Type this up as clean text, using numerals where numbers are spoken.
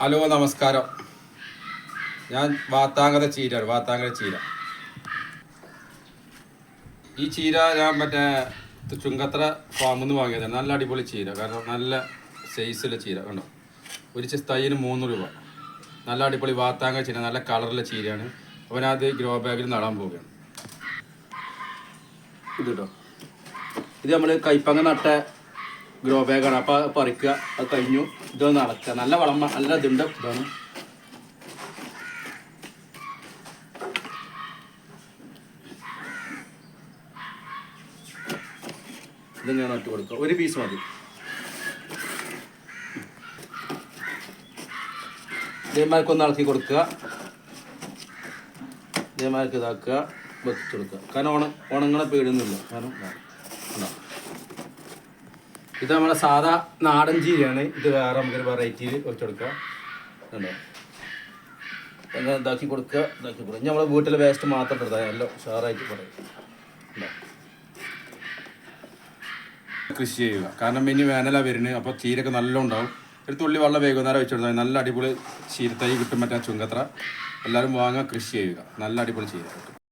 Hello നമസ്കാരം. ഞാൻ വാത്താങ്കര ചീര. ഈ ചീര ഞാൻ ചുങ്കത്ര ഫാമിൽ നിന്ന് വാങ്ങിയതാണ്. നല്ല അടിപൊളി ചീര, കാരണം നല്ല സൈസിലെ ചീര കണ്ടോ. ഒരു തൈന് 3 രൂപ. നല്ല അടിപൊളി വാത്താങ്കര ചീര, നല്ല കളറിലെ ചീരയാണ്. അപ്പോൾ ഞാൻ അത് ഗ്രോ ബാഗിൽ നടാൻ പോവുകയാണ്. ഇത് കേട്ടോ, ഇത് നമ്മൾ കൈപ്പങ്ങ നട്ട ഗ്രോ ബാഗാണ്. അപ്പോൾ പറിക്കുക, അത് കഴിഞ്ഞു. ഇതൊന്ന് നടക്കുക, നല്ല വളം, നല്ല ഇതുണ്ട്. ഇതാണ് ഇതിങ്ങനെ നട്ട് കൊടുക്കുക. ഒരു പീസ് മതി. ഇതേമാർക്കൊന്ന് ഇളക്കി കൊടുക്കുക. ഇതേമാർക്ക് ഇതാക്കുക, വെച്ച് കൊടുക്കുക. കാരണം ഉണങ്ങളെ പേടിയൊന്നുമില്ല. കാരണം ഇത് നമ്മുടെ സാധാ നാടൻ ചീരയാണ്. ഇത് വേറെ നമുക്കൊരു വെറൈറ്റിയിൽ വെച്ച് കൊടുക്കുക. ഉണ്ടോ, അങ്ങനെ ഇതാക്കി കൊടുക്കുക. ഇനി നമ്മളെ വീട്ടിലെ വേസ്റ്റ് മാത്രം എടുത്താൽ നല്ല ഉഷാറായിട്ട് പറയും. കൃഷി ചെയ്യുക, കാരണം ഇനി വേനലാണ് വരുന്നത്. അപ്പോൾ ചീരൊക്കെ നല്ല ഉണ്ടാവും. ഒരു തുള്ളി വെള്ളം വൈകുന്നേരം വെച്ചെടുത്താൽ നല്ല അടിപൊളി ചീരത്തൈ കിട്ടും. ചുങ്കത്ര എല്ലാവരും വാങ്ങുക, കൃഷി ചെയ്യുക. നല്ല അടിപൊളി ചീര.